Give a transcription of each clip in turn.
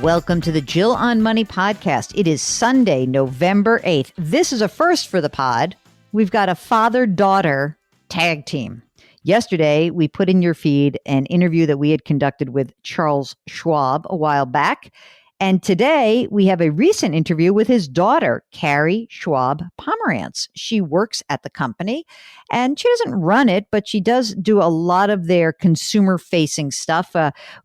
Welcome to the Jill on Money podcast. It is Sunday, November 8th. This is a first for the pod. We've got a father-daughter tag team. Yesterday, we put in your feed an interview that we had conducted with Charles Schwab a while back. And today, we have a recent interview with his daughter, Carrie Schwab-Pomerantz. She works at the company, and she doesn't run it, but she does do a lot of their consumer-facing stuff.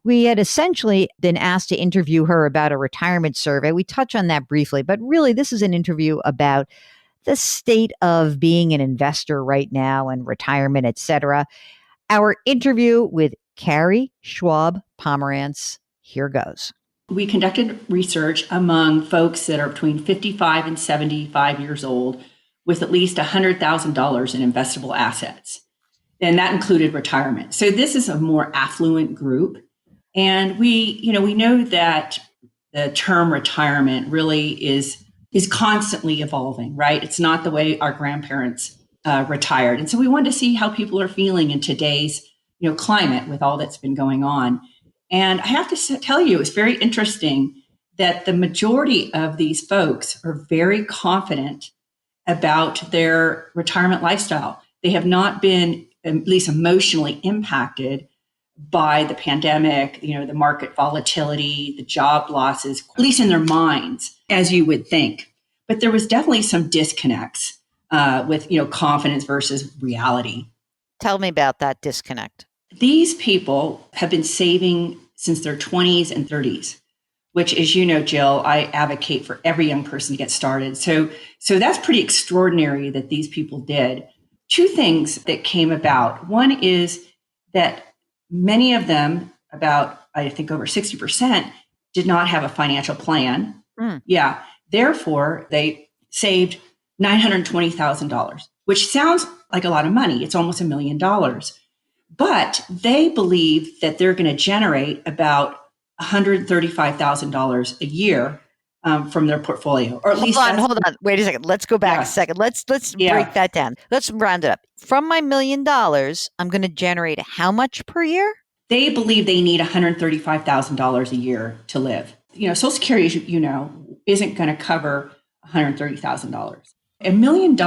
We had essentially been asked to interview her about a retirement survey. We touch on that briefly, but really, this is an interview about the state of being an investor right now and retirement, et cetera. Our interview with Carrie Schwab-Pomerantz. Here goes. We conducted research among folks that are between 55 and 75 years old with at least $100,000 in investable assets. And that included retirement. So this is a more affluent group. And we know that the term retirement really is constantly evolving, right? It's not the way our grandparents retired. And so we wanted to see how people are feeling in today's climate with all that's been going on. And I have to tell you, it's very interesting that the majority of these folks are very confident about their retirement lifestyle. They have not been, at least emotionally, impacted by the pandemic, the market volatility, the job losses, at least in their minds, as you would think. But there was definitely some disconnects with, confidence versus reality. Tell me about that disconnect. These people have been saving since their 20s and 30s, which, as you know, Jill, I advocate for every young person to get started. So that's pretty extraordinary that these people did. Two things that came about. One is that many of them, about, I think over 60%, did not have a financial plan. Yeah. Therefore, they saved $920,000, which sounds like a lot of money. It's almost $1 million. But they believe that they're going to generate about $135,000 a year from their portfolio, or at least. Hold on. Wait a second. Let's go back a second. Let's break that down. Let's round it up. From my $1 million, I'm going to generate how much per year? They believe they need $135,000 a year to live. Social Security, as you know, isn't going to cover $130,000. $1 million,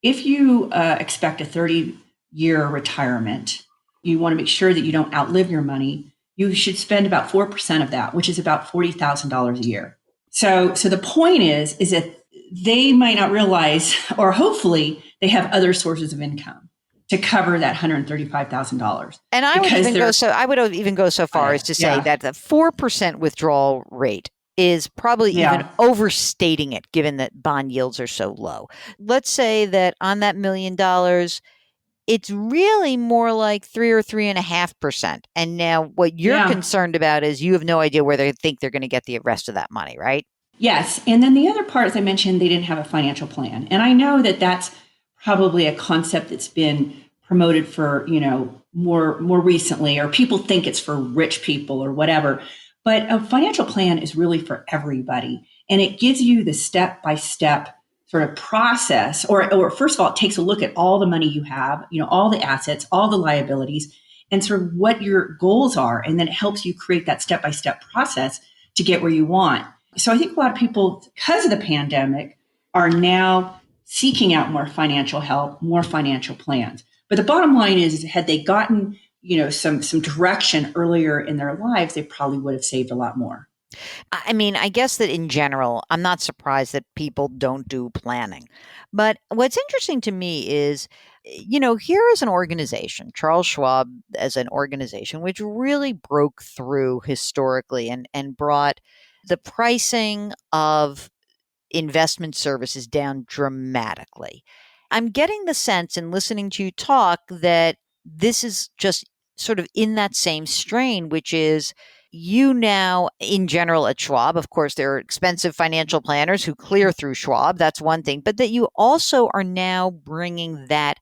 if you expect a 30-year retirement, you want to make sure that you don't outlive your money. You should spend about 4% of that, which is about $40,000 a year. So the point is that they might not realize, or hopefully they have other sources of income to cover that $135,000. And I would even go so far as to say that the 4% withdrawal rate is probably even overstating it, given that bond yields are so low. Let's say that on that $1 million, it's really more like 3 or 3.5%. And now what you're concerned about is you have no idea where they think they're going to get the rest of that money, right? Yes. And then the other part, as I mentioned, they didn't have a financial plan. And I know that that's probably a concept that's been promoted for, more recently, or people think it's for rich people or whatever. But a financial plan is really for everybody. And it gives you the step-by-step sort of process, or first of all, it takes a look at all the money you have, all the assets, all the liabilities, and sort of what your goals are. And then it helps you create that step-by-step process to get where you want. So I think a lot of people, because of the pandemic, are now seeking out more financial help, more financial plans. But the bottom line is, had they gotten, some direction earlier in their lives, they probably would have saved a lot more. I mean, I guess that in general, I'm not surprised that people don't do planning. But what's interesting to me is, here is an organization, Charles Schwab as an organization, which really broke through historically and brought the pricing of investment services down dramatically. I'm getting the sense in listening to you talk that this is just sort of in that same strain, which is you now, in general at Schwab, of course, there are expensive financial planners who clear through Schwab. That's one thing. But that you also are now bringing that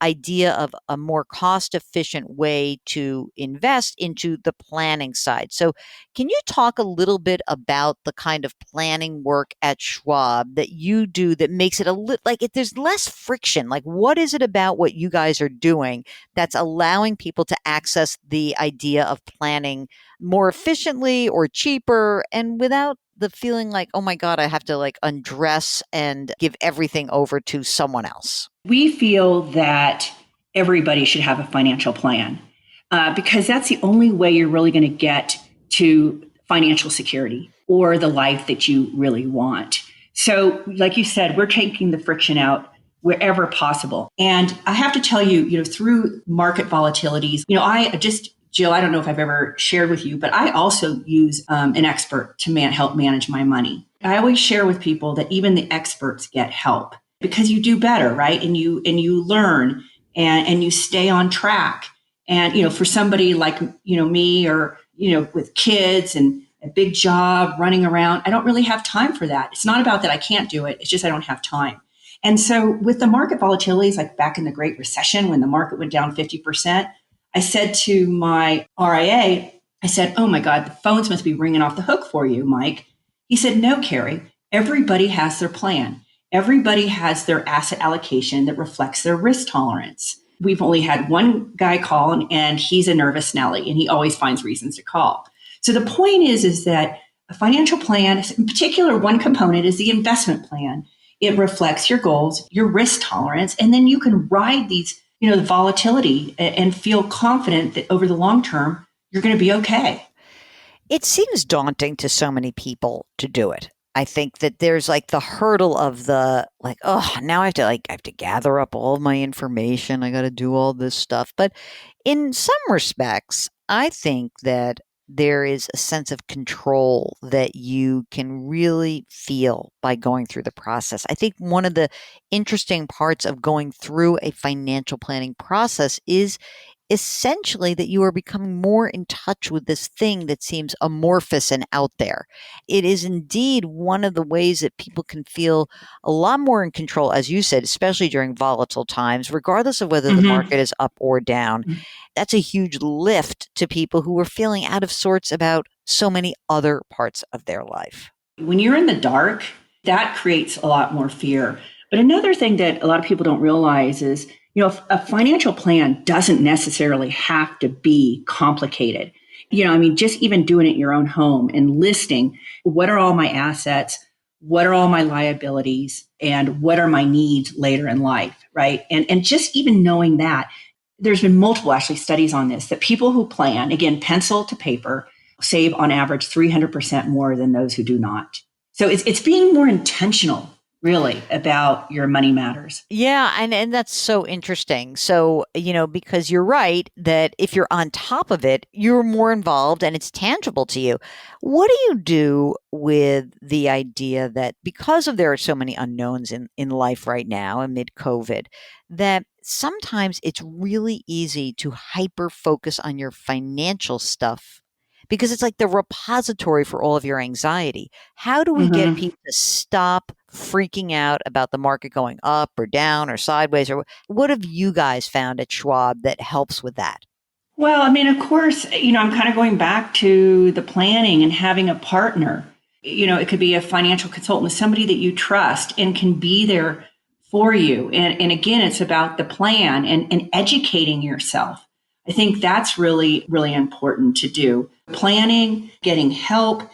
idea of a more cost efficient way to invest into the planning side. So, can you talk a little bit about the kind of planning work at Schwab that you do that makes it a little like if there's less friction? Like, what is it about what you guys are doing that's allowing people to access the idea of planning more efficiently or cheaper and without the feeling like, oh my God, I have to like undress and give everything over to someone else? We feel that everybody should have a financial plan because that's the only way you're really going to get to financial security or the life that you really want. So, like you said, we're taking the friction out wherever possible. And I have to tell you, through market volatilities, Jill, I don't know if I've ever shared with you, but I also use an expert to help manage my money. I always share with people that even the experts get help because you do better, right? And you learn and you stay on track. And for somebody like me or with kids and a big job running around, I don't really have time for that. It's not about that I can't do it. It's just I don't have time. And so with the market volatilities, like back in the Great Recession when the market went down 50%, I said to my RIA, I said, oh my God, the phones must be ringing off the hook for you, Mike. He said, no, Carrie, everybody has their plan. Everybody has their asset allocation that reflects their risk tolerance. We've only had one guy call and he's a nervous Nelly and he always finds reasons to call. So the point is that a financial plan, in particular, one component is the investment plan. It reflects your goals, your risk tolerance, and then you can ride these, the volatility and feel confident that over the long term, you're going to be okay. It seems daunting to so many people to do it. I think that there's like the hurdle of the like, oh, now I have to gather up all of my information. I got to do all this stuff. But in some respects, I think that there is a sense of control that you can really feel by going through the process. I think one of the interesting parts of going through a financial planning process is essentially that you are becoming more in touch with this thing that seems amorphous and out there. It is indeed one of the ways that people can feel a lot more in control, as you said, especially during volatile times, regardless of whether the market is up or down. That's a huge lift to people who are feeling out of sorts about so many other parts of their life. When you're in the dark, that creates a lot more fear. But another thing that a lot of people don't realize is, a financial plan doesn't necessarily have to be complicated. Just even doing it in your own home and listing what are all my assets, what are all my liabilities, and what are my needs later in life, right? And just even knowing that, there's been multiple actually studies on this, that people who plan, again, pencil to paper, save on average 300% more than those who do not. So it's being more intentional, really, about your money matters. Yeah, and that's so interesting. So, because you're right that if you're on top of it, you're more involved and it's tangible to you. What do you do with the idea that because there are so many unknowns in life right now amid COVID, that sometimes it's really easy to hyper focus on your financial stuff because it's like the repository for all of your anxiety. How do we get people to stop freaking out about the market going up or down or sideways? Or what have you guys found at Schwab that helps with that? Well, of course, I'm kind of going back to the planning and having a partner. It could be a financial consultant, somebody that you trust and can be there for you. And again, it's about the plan and educating yourself. I think that's really, really important to do. Planning, getting help,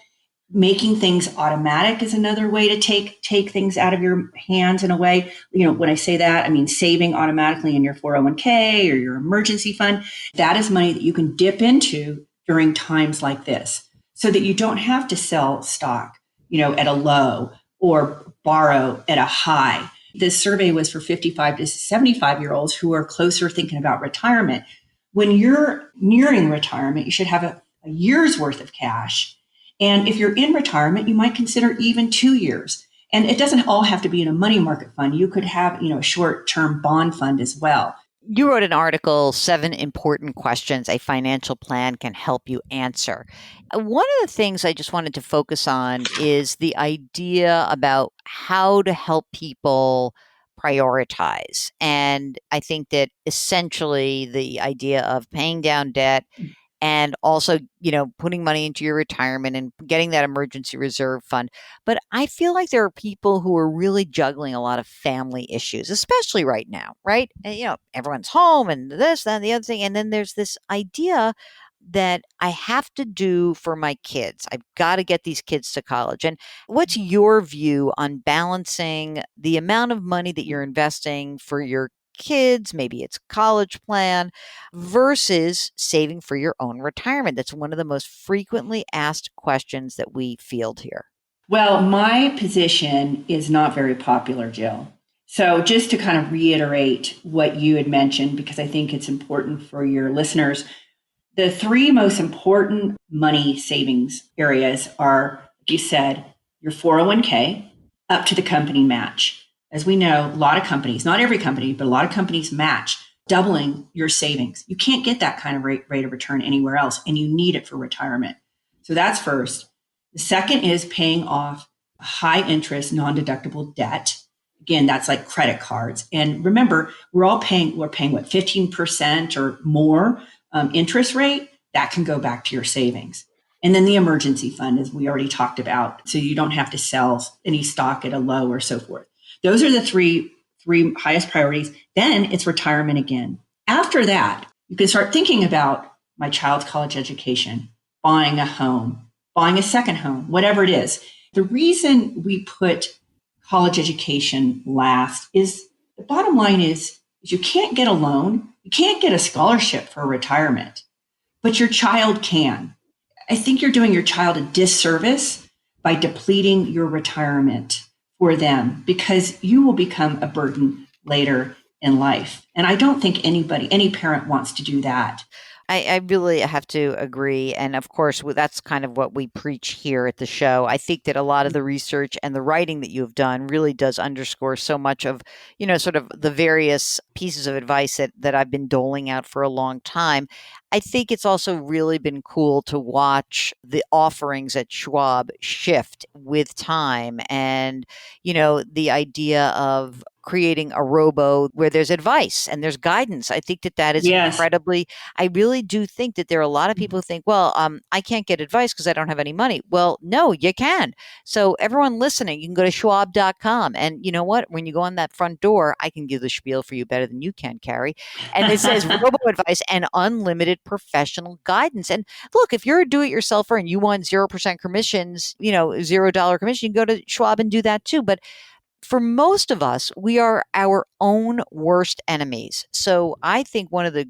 making things automatic is another way to take things out of your hands in a way. When I say that, I mean saving automatically in your 401k or your emergency fund. That is money that you can dip into during times like this so that you don't have to sell stock, at a low or borrow at a high. This survey was for 55 to 75-year-olds who are closer thinking about retirement. When you're nearing retirement, you should have a year's worth of cash. And if you're in retirement, you might consider even 2 years. And it doesn't all have to be in a money market fund. You could have, a short-term bond fund as well. You wrote an article, 7 Important Questions a Financial Plan Can Help You Answer. One of the things I just wanted to focus on is the idea about how to help people prioritize. And I think that essentially the idea of paying down debt and also, putting money into your retirement and getting that emergency reserve fund. But I feel like there are people who are really juggling a lot of family issues, especially right now, right? And, everyone's home and this, that, and the other thing. And then there's this idea that I have to do for my kids. I've got to get these kids to college. And what's your view on balancing the amount of money that you're investing for your kids, maybe it's college plan, versus saving for your own retirement? That's one of the most frequently asked questions that we field here. Well, my position is not very popular, Jill. So just to kind of reiterate what you had mentioned, because I think it's important for your listeners, the three most important money savings areas are, like you said, your 401k up to the company match. As we know, a lot of companies, not every company, but a lot of companies match doubling your savings. You can't get that kind of rate of return anywhere else, and you need it for retirement. So that's first. The second is paying off high interest, non-deductible debt. Again, that's like credit cards. And remember, we're paying what, 15% or more interest rate. That can go back to your savings. And then the emergency fund, as we already talked about, so you don't have to sell any stock at a low or so forth. Those are the three highest priorities. Then it's retirement again. After that, you can start thinking about my child's college education, buying a home, buying a second home, whatever it is. The reason we put college education last is the bottom line is you can't get a loan, you can't get a scholarship for retirement, but your child can. I think you're doing your child a disservice by depleting your retirement for them, because you will become a burden later in life. And I don't think any parent wants to do that. I really have to agree. And of course, that's kind of what we preach here at the show. I think that a lot of the research and the writing that you've done really does underscore so much of, sort of the various pieces of advice that I've been doling out for a long time. I think it's also really been cool to watch the offerings at Schwab shift with time. And, the idea of creating a robo where there's advice and there's guidance. I think that is incredibly, I really do think that there are a lot of people who think, well, I can't get advice because I don't have any money. Well, no, you can. So everyone listening, you can go to schwab.com. And you know what? When you go on that front door, I can give the spiel for you better than you can, Carrie. And it says robo advice and unlimited professional guidance. And look, if you're a do-it-yourselfer and you want 0% commissions, $0 commission, you can go to Schwab and do that too. But for most of us, we are our own worst enemies. So I think one of the,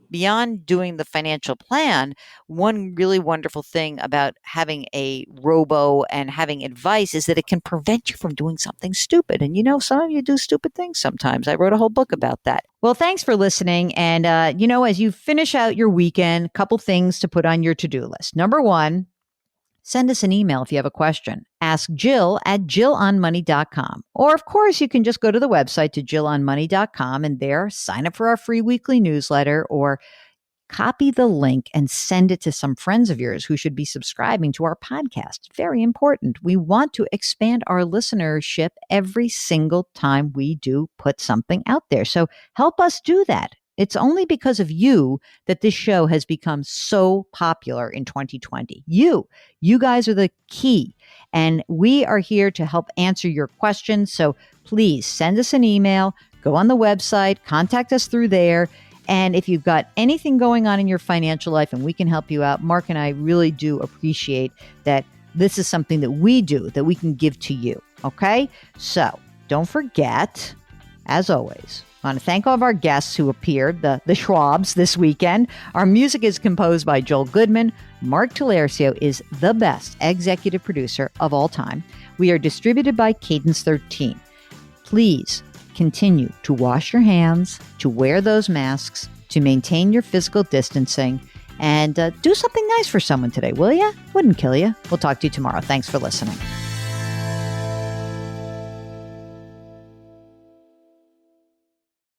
beyond doing the financial plan, one really wonderful thing about having a robo and having advice is that it can prevent you from doing something stupid. And, some of you do stupid things sometimes. I wrote a whole book about that. Well, thanks for listening. And, as you finish out your weekend, a couple things to put on your to-do list. Number one, send us an email if you have a question. Ask Jill at jillonmoney.com. Or, of course, you can just go to the website to jillonmoney.com and there sign up for our free weekly newsletter or copy the link and send it to some friends of yours who should be subscribing to our podcast. Very important. We want to expand our listenership every single time we do put something out there. So help us do that. It's only because of you that this show has become so popular in 2020. You guys are the key, and we are here to help answer your questions. So please send us an email, go on the website, contact us through there. And if you've got anything going on in your financial life and we can help you out, Mark and I really do appreciate that this is something that we do, that we can give to you. Okay? So don't forget, as always, I want to thank all of our guests who appeared, the Schwabs, this weekend. Our music is composed by Joel Goodman. Mark Talercio is the best executive producer of all time. We are distributed by Cadence 13. Please continue to wash your hands, to wear those masks, to maintain your physical distancing, and do something nice for someone today, will ya? Wouldn't kill you. We'll talk to you tomorrow. Thanks for listening.